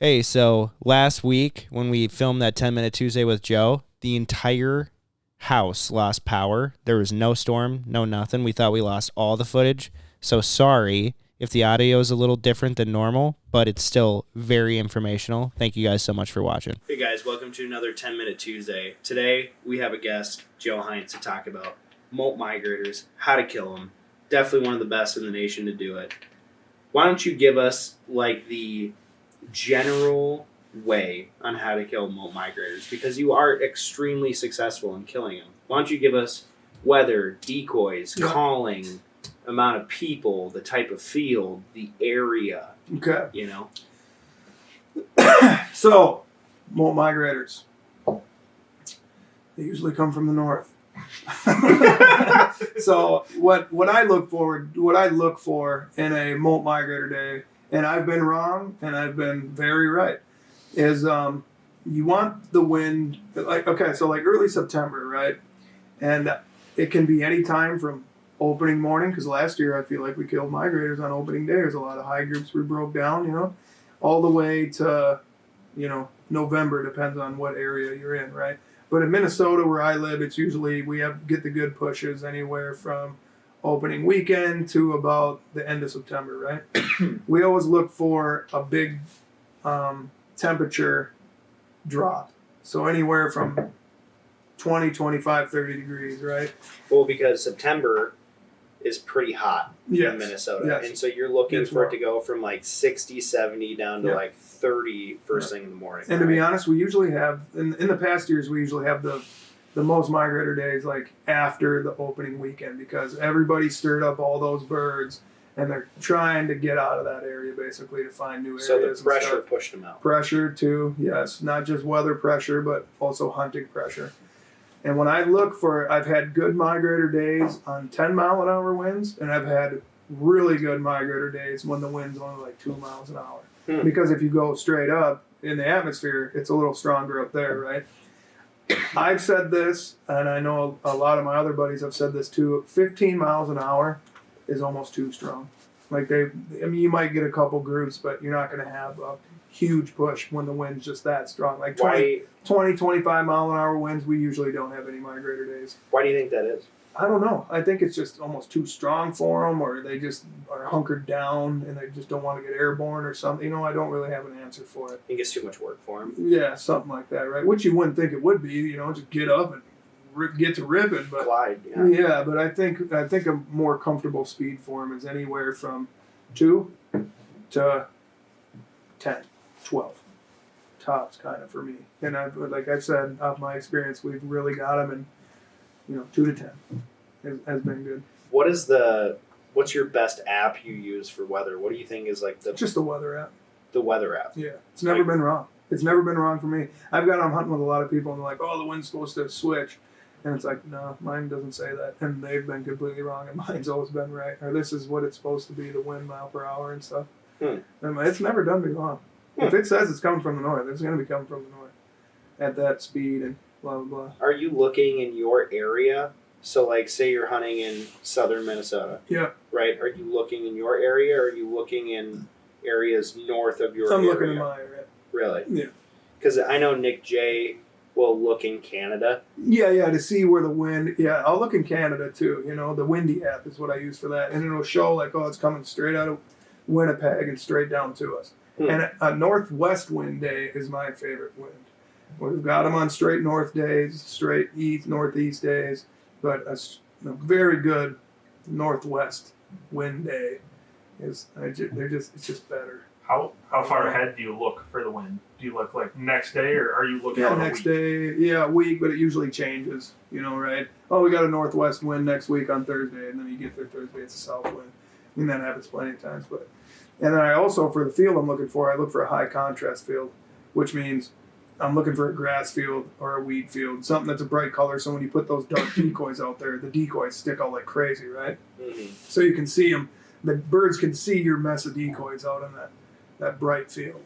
Hey, so last week when we filmed that 10-Minute Tuesday with Joe, the entire house lost power. There was no storm, no nothing. We thought we lost all the footage. So sorry if the audio is a little different than normal, but it's still very informational. Thank you guys so much for watching. Hey guys, welcome to another 10-Minute Tuesday. Today we have a guest, Joe Heintz, to talk about Molt Migrators, how to kill them. Definitely one of the best in the nation to do it. Why don't you give us like the general way on how to kill Molt Migrators, because you are extremely successful in killing them. Why don't you give us weather, decoys, calling, amount of people, the type of field, the area. Okay. You know? So, Molt Migrators. They usually come from the north. So what I look for in a Molt Migrator day, and I've been wrong and I've been very right, is you want the wind like early September, right? And it can be any time from opening morning, because last year I feel like we killed migrators on opening day. There's a lot of high groups we broke down, all the way to, November, depends on what area you're in, right? But in Minnesota, where I live, it's usually get the good pushes anywhere from opening weekend to about the end of September, right? We always look for a big temperature drop. So anywhere from 20, 25, 30 degrees, right? Well, because September is pretty hot in Minnesota. Yes. And so you're looking for it to go from like 60, 70 down to like 30 first thing in the morning. And to be honest, we usually have, in the past years, we usually have the most migrator days like after the opening weekend, because everybody stirred up all those birds and they're trying to get out of that area basically to find new areas. So the pressure pushed them out. Pressure too, yes. Not just weather pressure, but also hunting pressure. And when I look for, I've had good migrator days on 10 mile an hour winds, and I've had really good migrator days when the wind's only like 2 miles an hour. Because if you go straight up in the atmosphere, it's a little stronger up there, right? I've said this, and I know a lot of my other buddies have said this too, 15 miles an hour is almost too strong. Like you might get a couple groups, but you're not going to have a huge push when the wind's just that strong. Like 20, 25 mile an hour winds, we usually don't have any migrator days. Why do you think that is? I don't know. I think it's just almost too strong for them, or they just are hunkered down and they just don't want to get airborne or something. I don't really have an answer for it. I think it's too much work for them. Yeah, something like that, right? Which you wouldn't think it would be, just get up and get to ripping. But glide, yeah, but I think a more comfortable speed for them is anywhere from 2 to 10, 12 tops, kind of for me. And like I said, off my experience, we've really got them in 2 to 10 has been good. What's your best app you use for weather? What do you think is like just the weather app? The weather app. Yeah, it's never been wrong. It's never been wrong for me. I've gone on hunting with a lot of people and they're like, "Oh, the wind's supposed to switch," and it's like, no, mine doesn't say that, and they've been completely wrong, and mine's always been right. Or this is what it's supposed to be, the wind mile per hour and stuff. And it's never done me wrong. If it says it's coming from the north, it's going to be coming from the north at that speed and blah blah blah. Are you looking in your area? So, like, say you're hunting in southern Minnesota. Yeah. Right? Are you looking in your area, or are you looking in areas north of your area? I'm looking in my area. Really? Yeah. Because I know Nick J will look in Canada. Yeah, to see where the wind... Yeah, I'll look in Canada, too. The Windy app is what I use for that. And it'll show, like, it's coming straight out of Winnipeg and straight down to us. And a northwest wind day is my favorite wind. We've got them on straight north days, straight northeast days, but a very good northwest wind day it's just better. How far ahead do you look for the wind? Do you look like next day, or are you looking out next day? Yeah, a week, but it usually changes. Right? Oh, we got a northwest wind next week on Thursday, and then you get there Thursday, it's a south wind. And that happens plenty of times, and then I also, for the field I look for a high contrast field, which means I'm looking for a grass field or a weed field, something that's a bright color, so when you put those dark decoys out there, the decoys stick out like crazy, right? Mm-hmm. So you can see them. The birds can see your mess of decoys out in that bright field.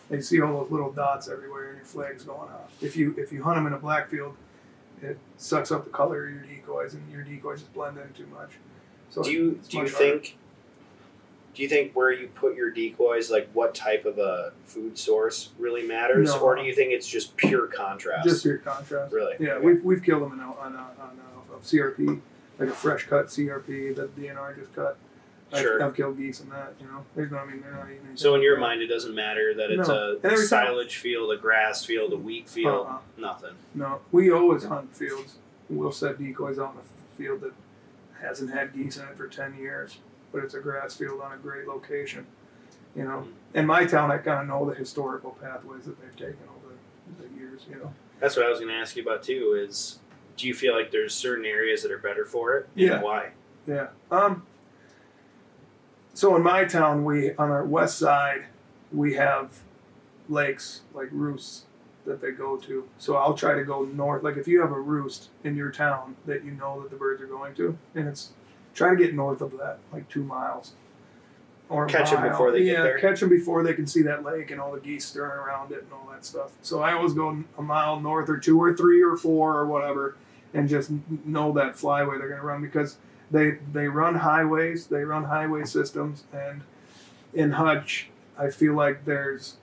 They see all those little dots everywhere and your flag's going off. If you hunt them in a black field, it sucks up the color of your decoys, and your decoys just blend in too much. So do you Do you think where you put your decoys, like what type of a food source really matters, No. or do you think it's just pure contrast? Just pure contrast. Really? Yeah, Okay. we've killed them on a CRP, like a fresh cut CRP that DNR just cut. Sure. I've killed geese in that. There's no, I mean, they're not eating anything. So in your mind, it doesn't matter that it's No. And a every time- silage field, a grass field, a wheat field, nothing. No, we always hunt fields. We'll set decoys out in a field that hasn't had geese in it for 10 years, but it's a grass field on a great location. In my town, I kind of know the historical pathways that they've taken over the years. That's what I was going to ask you about too. Is do you feel like there's certain areas that are better for it? Yeah. And why? Yeah. So in my town, on our west side, we have lakes like roosts that they go to. So I'll try to go north. Like if you have a roost in your town that you know that the birds are going to, and it's try to get north of that, like 2 miles. Or Catch them before they get there. Catch them before they can see that lake and all the geese stirring around it and all that stuff. So I always go a mile north or 2 or 3 or 4 or whatever, and just know that flyway they're going to run because they run highways, they run highway systems, and in Hutch, I feel like there's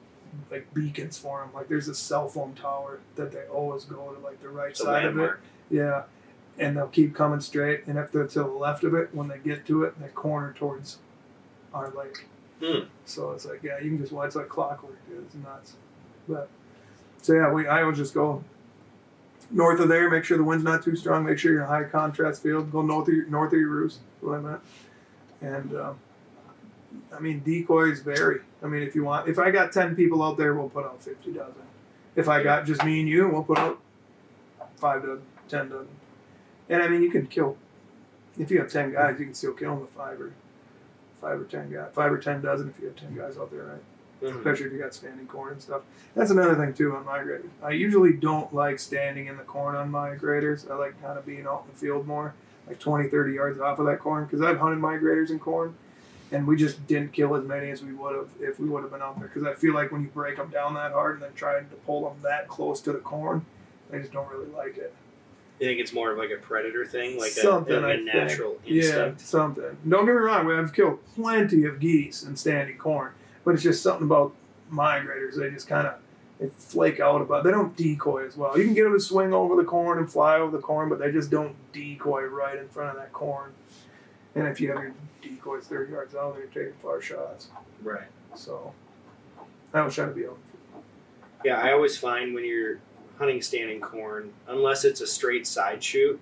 like beacons for them. Like there's a cell phone tower that they always go to, like the right It's a side of it. landmark. Yeah, and they'll keep coming straight, and if they're to the left of it, when they get to it, they corner towards our lake. So it's like, yeah, you can just watch it's like clockwork, dude. It's nuts. But so yeah, I would just go north of there, make sure the wind's not too strong, make sure you're in a high contrast field, go north of your roost, is what I meant. And I mean, decoys vary. I mean, if I got 10 people out there, we'll put out 50 dozen. If I got just me and you, we'll put out 5 dozen, 10 dozen. And I mean, you can kill, if you have 10 guys, you can still kill them with 5 or 10 guys, 5 or 10 dozen if you have 10 guys out there, right? Mm-hmm. Especially if you got standing corn and stuff. That's another thing too on migrators. I usually don't like standing in the corn on migrators. I like kind of being out in the field more, like 20, 30 yards off of that corn, because I've hunted migrators in corn, and we just didn't kill as many as we would have if we would have been out there. Because I feel like when you break them down that hard and then try to pull them that close to the corn, I just don't really like it. You think it's more of like a predator thing, like Something, a natural instinct? Yeah, something. Don't get me wrong, I've killed plenty of geese in standing corn, but it's just something about migrators. They just kind of flake out about. They don't decoy as well. You can get them to swing over the corn and fly over the corn, but they just don't decoy right in front of that corn. And if you have your decoys 30 yards out, they're taking far shots. Right. So I was trying to be out. Yeah, I always find when you're hunting standing corn, unless it's a straight side shoot,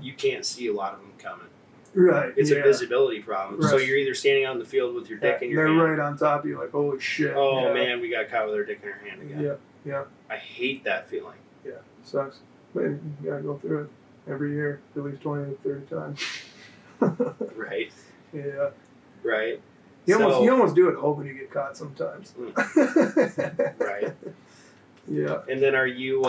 you can't see a lot of them coming. Right. It's a visibility problem. Right. So you're either standing out in the field with your dick in your they're hand. right on top of you, like, holy shit. Oh man, we got caught with our dick in our hand again. Yeah. I hate that feeling. Yeah, sucks. But you gotta go through it every year, at least 20 to 30 times. Right. Yeah. Right. You almost do it hoping you get caught sometimes. Right. Yeah. And then are you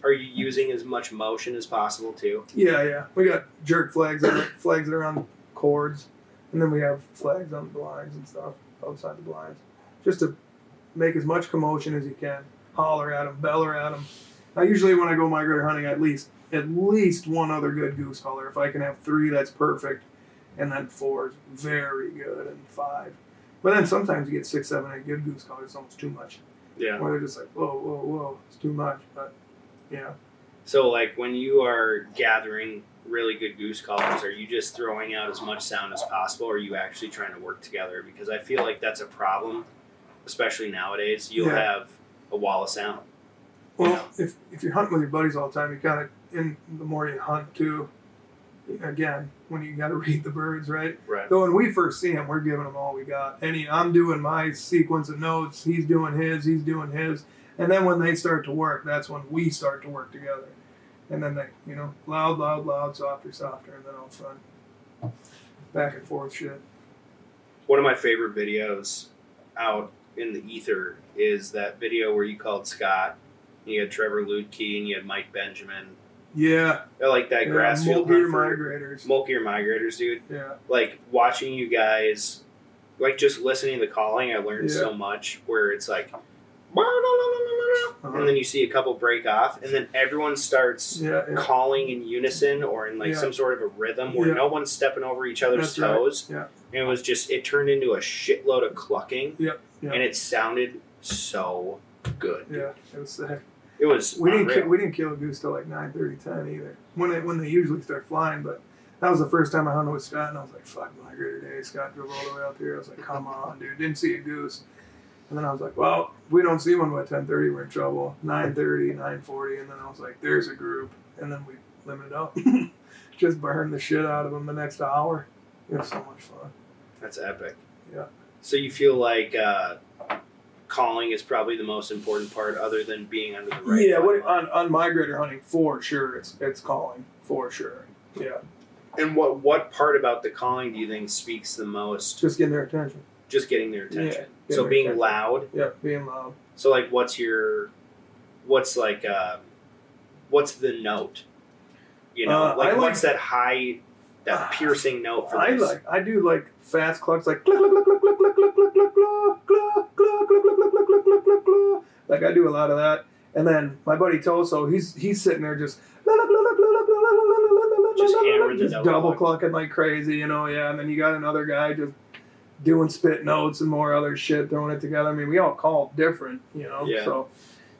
using as much motion as possible too? Yeah. We got jerk flags that are on cords, and then we have flags on the blinds and stuff outside the blinds, just to make as much commotion as you can. Holler at them, beller at them. Now, usually when I go migrator hunting, at least one other good goose caller. If I can have 3, that's perfect, and then 4 is very good, and 5. But then sometimes you get 6, 7, 8 good goose callers. It's almost too much. Yeah. Where they're just like, whoa, it's too much. But yeah. So like when you are gathering really good goose callers, are you just throwing out as much sound as possible, or are you actually trying to work together? Because I feel like that's a problem, especially nowadays. You'll have a wall of sound. Well, if you're hunting with your buddies all the time, you kind of, and the more you hunt too, again, when you got to read the birds, right? Right. So when we first see them, we're giving them all we got. I'm doing my sequence of notes. He's doing his. And then when they start to work, that's when we start to work together. And then they, loud, softer, and then all fun. Back and forth shit. One of my favorite videos out in the ether is that video where you called Scott, and you had Trevor Ludke, and you had Mike Benjamin. Yeah. I like that grass field Molt hunt for Migrators. Molt Migrators, dude. Yeah. Like watching you guys, like just listening to the calling, I learned so much. Where it's like, and then you see a couple break off, and then everyone starts calling in unison or in like some sort of a rhythm where no one's stepping over each other's toes. Right. And it was just, it turned into a shitload of clucking. And it sounded so good. Yeah, it was sick. It was. We didn't kill a goose till like 9:30, 10 either. When they usually start flying, but that was the first time I hunted with Scott, and I was like, "Fuck, migrator day." Scott drove all the way out here. I was like, "Come on, dude!" Didn't see a goose, and then I was like, "Well, if we don't see one by 10:30, we're in trouble." 9:30, 9:40, and then I was like, "There's a group," and then we limited up. Just burned the shit out of them the next hour. It was so much fun. That's epic. Yeah. So you feel like calling is probably the most important part, other than being under the right. Yeah, on migrator hunting for sure, it's calling for sure. Yeah. And what part about the calling do you think speaks the most? Just getting their attention. Just getting their attention. Yeah, so being attention. loud. Yeah, being loud. So like, what's the note? You know, what's that high, that piercing note for this? I do like fast clucks, like cluck cluck cluck cluck cluck cluck cluck cluck cluck cluck cluck cluck cluck cluck cluck cluck cluck cluck. Like I do a lot of that, and then my buddy Toso, he's sitting there just double clucking like crazy, you know. Yeah, and then you got another guy just doing spit notes and more other shit, throwing it together. I mean, we all call different, you know. Yeah. So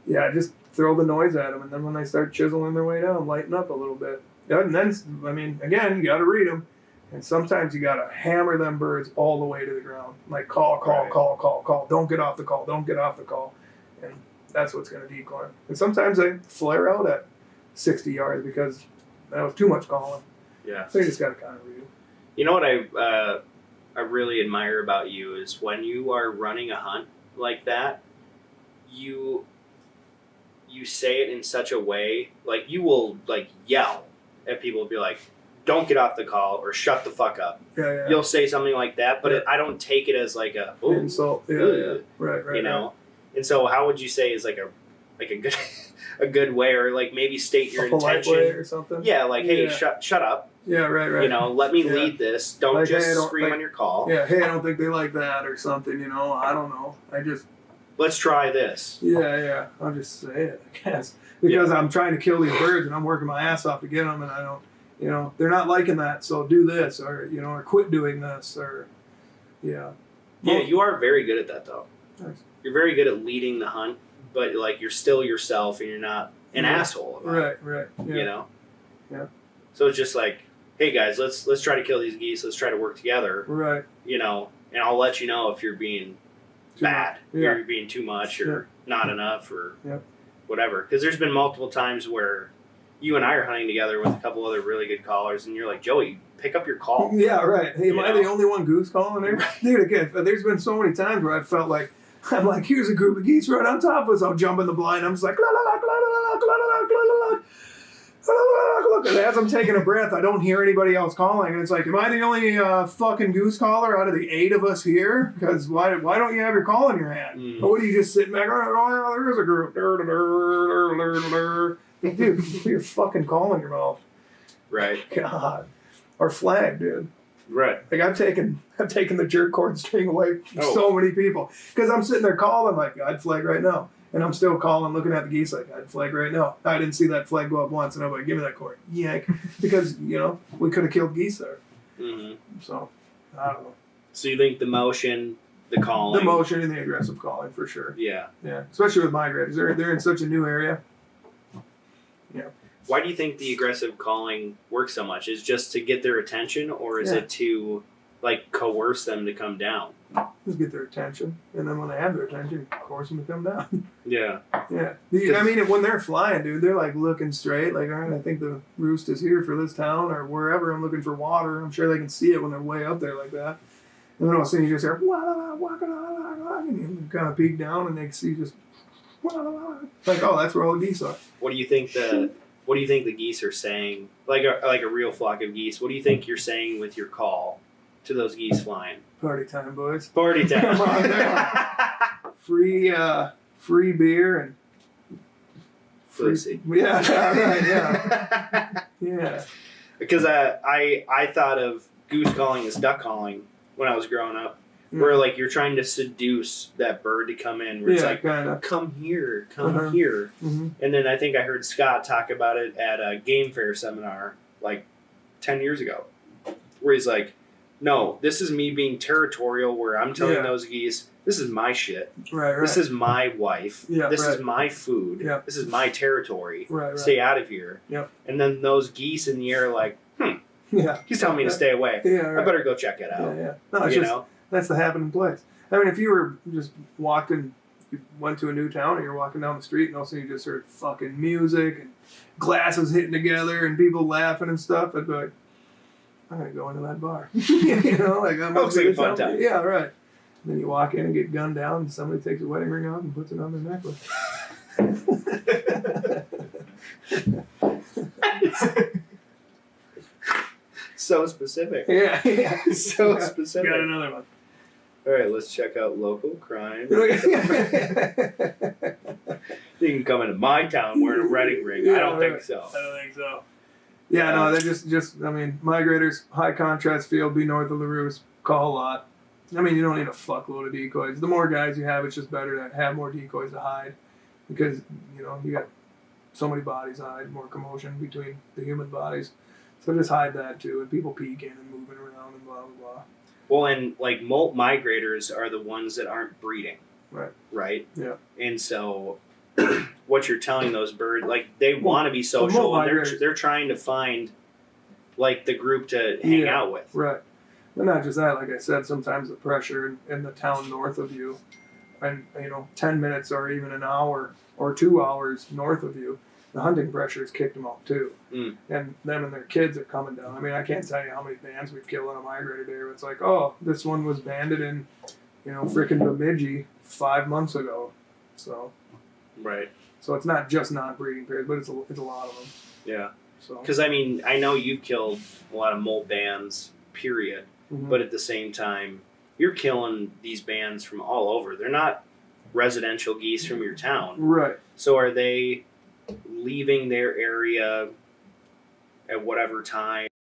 yeah, just throw the noise at them, and then when they start chiseling their way down, lighten up a little bit. Yeah, and then, I mean, again, you got to read them. And sometimes you got to hammer them birds all the way to the ground. Like call. Don't get off the call. Don't get off the call. And that's what's going to decoy them. And sometimes they flare out at 60 yards because that was too much calling. Yeah. So you just got to kind of read them. You know what I really admire about you is when you are running a hunt like that, you say it in such a way, like you will like yell at people and be like, don't get off the call or shut the fuck up. Yeah. You'll say something like that, but I don't take it as like a insult. Yeah. Right. You know, and so how would you say is like a good a good way, or like maybe state your intention way or something? Yeah, like hey, shut up. Yeah, right. You know, let me lead this. Don't like, just scream on your call. Yeah, hey, I don't think they like that or something. You know, I don't know. Let's try this. Yeah. I'll just say it, I guess, because I'm trying to kill these birds and I'm working my ass off to get them, and I don't. You know, they're not liking that, so do this, or, you know, or quit doing this, or, yeah. Yeah, you are very good at that, though. Nice. You're very good at leading the hunt, but, like, you're still yourself, and you're not an asshole about it. Right. Yeah. You know? Yeah. So it's just like, hey, guys, let's try to kill these geese. Let's try to work together. Right. You know, and I'll let you know if you're being bad, or you're being too much, or not enough, or whatever. Because there's been multiple times where you and I are hunting together with a couple other really good callers, and you're like, Joey, pick up your call. Yeah, right. Hey, am I the only one goose calling there? Dude, again, there's been so many times where I felt like, I'm like, here's a group of geese right on top of us. I'll jump in the blind. I'm just like, la la la la la la la la la la. And as I'm taking a breath, I don't hear anybody else calling. And it's like, am I the only fucking goose caller out of the 8 of us here? Because why don't you have your call in your hand? Or what are you just sitting back, oh, there's a group. Dude, put your fucking call in your mouth. Right. God. Or flag, dude. Right. Like I've taken the jerk cord string away from so many people. Because I'm sitting there calling like, I'd flag right now. And I'm still calling, looking at the geese like, I'd flag right now. I didn't see that flag go up once. And I'm like, give me that cord. Yank. Because, you know, we could have killed geese there. Mm-hmm. So, I don't know. So you think the motion, the calling. The motion and the aggressive calling, for sure. Yeah. Yeah. Especially with migrators. They're in such a new area. Yeah. Why do you think the aggressive calling works so much? Is it just to get their attention, or is it to like coerce them to come down? Just get their attention, and then when they have their attention, coerce them to come down. Yeah. Yeah. I mean, when they're flying, dude, they're like looking straight. Like, all right, I think the roost is here for this town or wherever. I'm looking for water. I'm sure they can see it when they're way up there like that. And then all of a sudden you just hear, wah, wah, wah, and you kind of peek down and they see just, wah, wah, like, oh, that's where all the geese are. What do you think the geese are saying? Like a real flock of geese. What do you think you're saying with your call to those geese flying? Party time, boys. Party time. Come on down. Free beer and pussy. Yeah, right, yeah. Yeah. Because I thought of goose calling as duck calling when I was growing up. where like you're trying to seduce that bird to come in. Where it's like, kind of. come here, come here. Mm-hmm. And then I think I heard Scott talk about it at a game fair seminar like 10 years ago, where he's like, no, this is me being territorial, where I'm telling those geese, this is my shit. Right. This is my wife. Yeah, this is my food. Yeah. This is my territory. Right. Stay out of here. Yep. And then those geese in the air are like, Yeah. he's telling me to stay away. Yeah. I Right. better go check it out. Yeah. No, it's just, that's the happening place. I mean, if you were just walking, you went to a new town and you're walking down the street and all of a sudden you just heard fucking music and glasses hitting together and people laughing and stuff, I'd be like, I'm going to go into that bar. You know, like I'm looks like a fun time. Yeah, right. And then you walk in and get gunned down and somebody takes a wedding ring off and puts it on their necklace. So specific. Yeah. So specific. Got another one. All right, let's check out local crime. You can come into my town wearing a wedding ring. I don't think so. I don't think so. Yeah, no, they're just. I mean, migrators, high contrast field, be north of LaRousse, call a lot. I mean, you don't need a fuckload of decoys. The more guys you have, it's just better to have more decoys to hide, because you know you got so many bodies to hide, more commotion between the human bodies. So just hide that too, and people peeking and moving around and blah blah blah. Well, and like molt migrators are the ones that aren't breeding. Right. Right? Yeah. And so what you're telling those birds, like they want to be social, and they're trying to find like the group to hang out with. Right. But not just that, like I said, sometimes the pressure in the town north of you, and 10 minutes or even an hour or 2 hours north of you, the hunting pressure has kicked them off too. And them and their kids are coming down. I mean, I can't tell you how many bands we've killed on a migrator day where it's like, oh, this one was banded in, frickin' Bemidji 5 months ago. So. Right. So it's not just non-breeding periods, but it's a lot of them. Yeah. So. Because I mean, I know you killed a lot of molt bands, period. Mm-hmm. But at the same time, you're killing these bands from all over. They're not residential geese from your town. Right. So are they leaving their area at whatever time